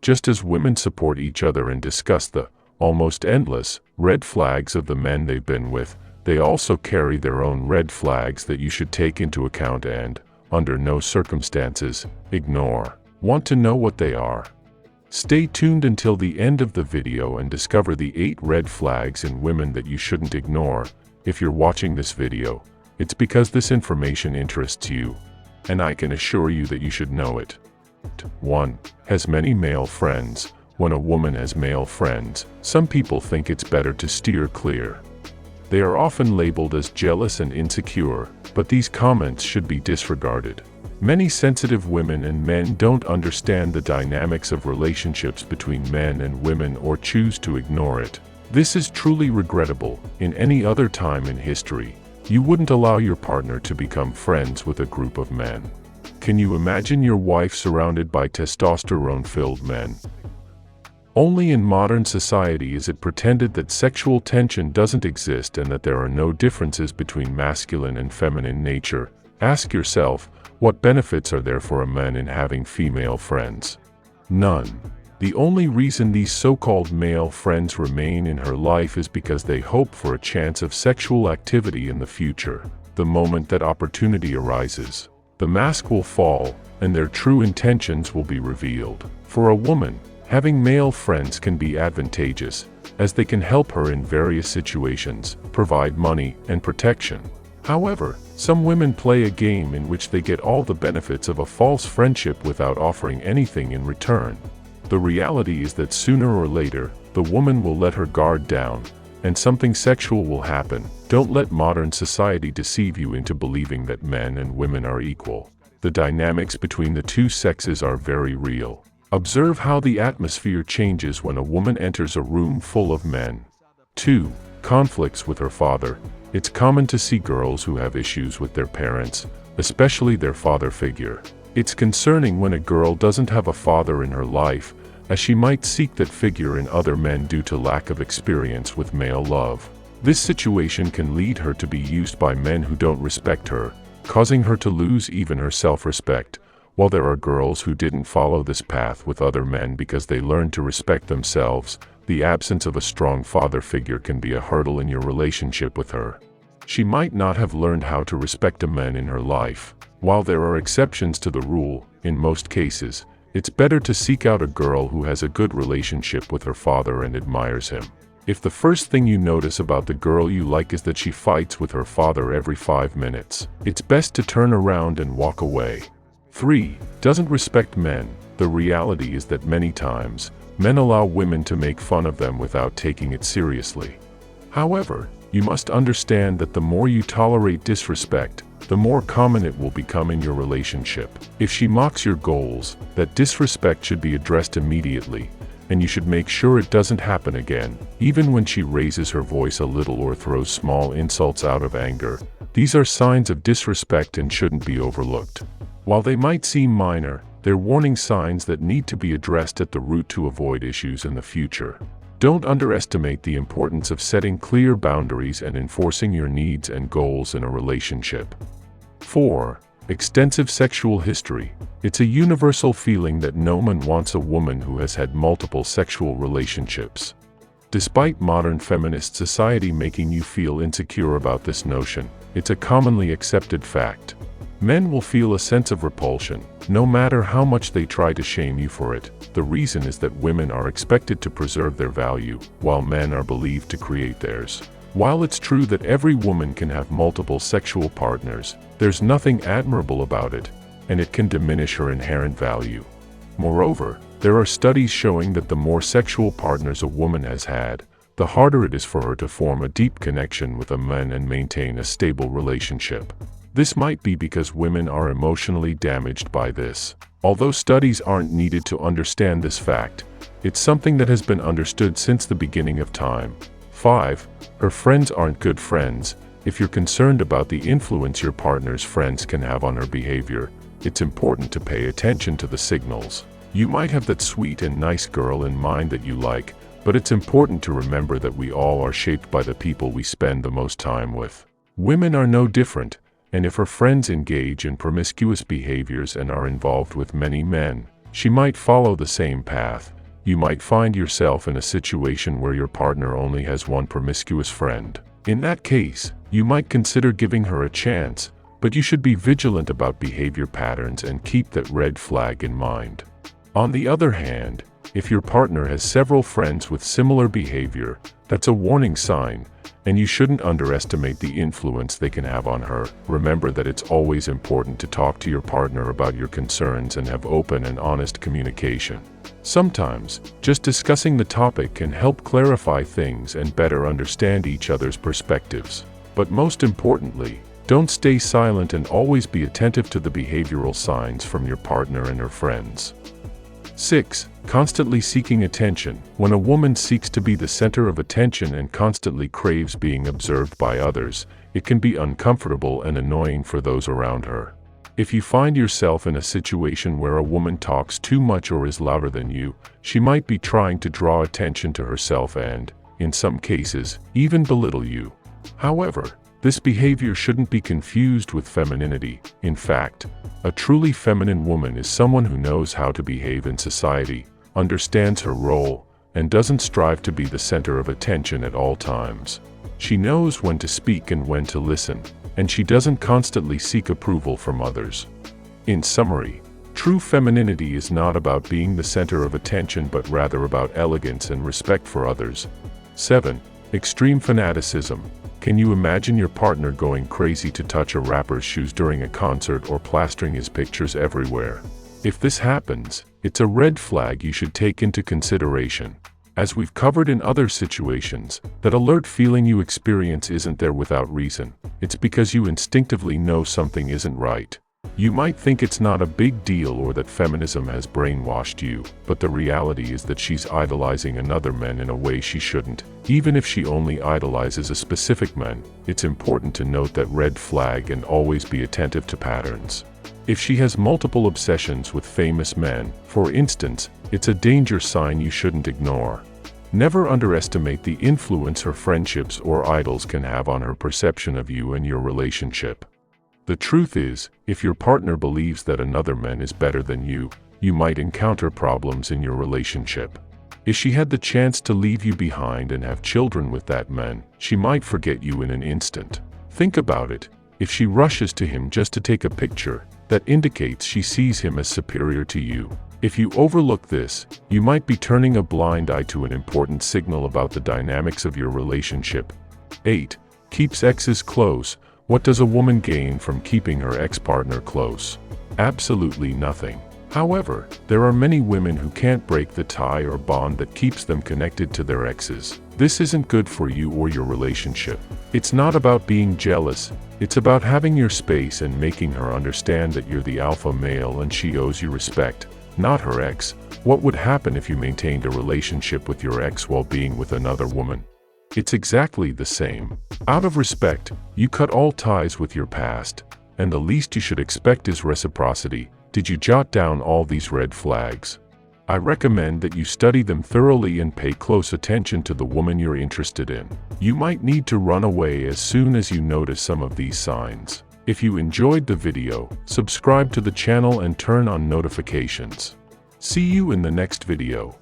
Just as women support each other and discuss the almost endless red flags of the men they've been with, they also carry their own red flags that you should take into account and, under no circumstances, ignore. Want to know what they are? Stay tuned until the end of the video and discover the 8 red flags in women that you shouldn't ignore. If you're watching this video, it's because this information interests you, and I can assure you that you should know it. 1. Has many male friends. When a woman has male friends, some people think it's better to steer clear. They are often labeled as jealous and insecure, but these comments should be disregarded. Many sensitive women and men don't understand the dynamics of relationships between men and women or choose to ignore it. This is truly regrettable. In any other time in history, you wouldn't allow your partner to become friends with a group of men. Can you imagine your wife surrounded by testosterone-filled men? Only in modern society is it pretended that sexual tension doesn't exist and that there are no differences between masculine and feminine nature. Ask yourself, what benefits are there for a man in having female friends? None. The only reason these so-called male friends remain in her life is because they hope for a chance of sexual activity in the future. The moment that opportunity arises, the mask will fall, and their true intentions will be revealed. For a woman, having male friends can be advantageous, as they can help her in various situations, provide money and protection. However, some women play a game in which they get all the benefits of a false friendship without offering anything in return. The reality is that sooner or later, the woman will let her guard down, and something sexual will happen. Don't let modern society deceive you into believing that men and women are equal. The dynamics between the two sexes are very real. Observe how the atmosphere changes when a woman enters a room full of men. 2. Conflicts with her father. It's common to see girls who have issues with their parents, especially their father figure. It's concerning when a girl doesn't have a father in her life, as she might seek that figure in other men due to lack of experience with male love. This situation can lead her to be used by men who don't respect her, causing her to lose even her self-respect. While there are girls who didn't follow this path with other men because they learned to respect themselves, the absence of a strong father figure can be a hurdle in your relationship with her. She might not have learned how to respect a man in her life. While there are exceptions to the rule, in most cases, it's better to seek out a girl who has a good relationship with her father and admires him. If the first thing you notice about the girl you like is that she fights with her father every 5 minutes, it's best to turn around and walk away. 3. Doesn't respect men. The reality is that many times, men allow women to make fun of them without taking it seriously. However, you must understand that the more you tolerate disrespect, the more common it will become in your relationship. If she mocks your goals, that disrespect should be addressed immediately, and you should make sure it doesn't happen again. Even when she raises her voice a little or throws small insults out of anger, these are signs of disrespect and shouldn't be overlooked. While they might seem minor, they're warning signs that need to be addressed at the root to avoid issues in the future. Don't underestimate the importance of setting clear boundaries and enforcing your needs and goals in a relationship. 4. Extensive sexual history. It's a universal feeling that no man wants a woman who has had multiple sexual relationships. Despite modern feminist society making you feel insecure about this notion, it's a commonly accepted fact. Men will feel a sense of repulsion, no matter how much they try to shame you for it. The reason is that women are expected to preserve their value, while men are believed to create theirs. While it's true that every woman can have multiple sexual partners, there's nothing admirable about it, and it can diminish her inherent value. Moreover, there are studies showing that the more sexual partners a woman has had, the harder it is for her to form a deep connection with a man and maintain a stable relationship. This might be because women are emotionally damaged by this. Although studies aren't needed to understand this fact, it's something that has been understood since the beginning of time. 5. Her friends aren't good friends. If you're concerned about the influence your partner's friends can have on her behavior, it's important to pay attention to the signals. You might have that sweet and nice girl in mind that you like, but it's important to remember that we all are shaped by the people we spend the most time with. Women are no different. And if her friends engage in promiscuous behaviors and are involved with many men, she might follow the same path. You might find yourself in a situation where your partner only has one promiscuous friend. In that case, you might consider giving her a chance, but you should be vigilant about behavior patterns and keep that red flag in mind. On the other hand, if your partner has several friends with similar behavior, that's a warning sign, and you shouldn't underestimate the influence they can have on her. Remember that it's always important to talk to your partner about your concerns and have open and honest communication. Sometimes, just discussing the topic can help clarify things and better understand each other's perspectives. But most importantly, don't stay silent and always be attentive to the behavioral signs from your partner and her friends. 6. Constantly seeking attention. When a woman seeks to be the center of attention and constantly craves being observed by others, it can be uncomfortable and annoying for those around her. If you find yourself in a situation where a woman talks too much or is louder than you, she might be trying to draw attention to herself and, in some cases, even belittle you. However, this behavior shouldn't be confused with femininity. In fact, a truly feminine woman is someone who knows how to behave in society, understands her role, and doesn't strive to be the center of attention at all times. She knows when to speak and when to listen, and she doesn't constantly seek approval from others. In summary, true femininity is not about being the center of attention but rather about elegance and respect for others. 7. Extreme fanaticism. Can you imagine your partner going crazy to touch a rapper's shoes during a concert or plastering his pictures everywhere? If this happens, it's a red flag you should take into consideration. As we've covered in other situations, that alert feeling you experience isn't there without reason. It's because you instinctively know something isn't right. You might think it's not a big deal or that feminism has brainwashed you, but the reality is that she's idolizing another man in a way she shouldn't. Even if she only idolizes a specific man, it's important to note that red flag and always be attentive to patterns. If she has multiple obsessions with famous men, for instance, it's a danger sign you shouldn't ignore. Never underestimate the influence her friendships or idols can have on her perception of you and your relationship. The truth is, if your partner believes that another man is better than you, you might encounter problems in your relationship. If she had the chance to leave you behind and have children with that man, she might forget you in an instant. Think about it. If she rushes to him just to take a picture, that indicates she sees him as superior to you. If you overlook this, you might be turning a blind eye to an important signal about the dynamics of your relationship. 8. Keeps exes close. What does a woman gain from keeping her ex-partner close? Absolutely nothing. However, there are many women who can't break the tie or bond that keeps them connected to their exes. This isn't good for you or your relationship. It's not about being jealous, it's about having your space and making her understand that you're the alpha male and she owes you respect, not her ex. What would happen if you maintained a relationship with your ex while being with another woman? It's exactly the same. Out of respect, you cut all ties with your past, and the least you should expect is reciprocity. Did you jot down all these red flags? I recommend that you study them thoroughly and pay close attention to the woman you're interested in. You might need to run away as soon as you notice some of these signs. If you enjoyed the video, subscribe to the channel and turn on notifications. See you in the next video.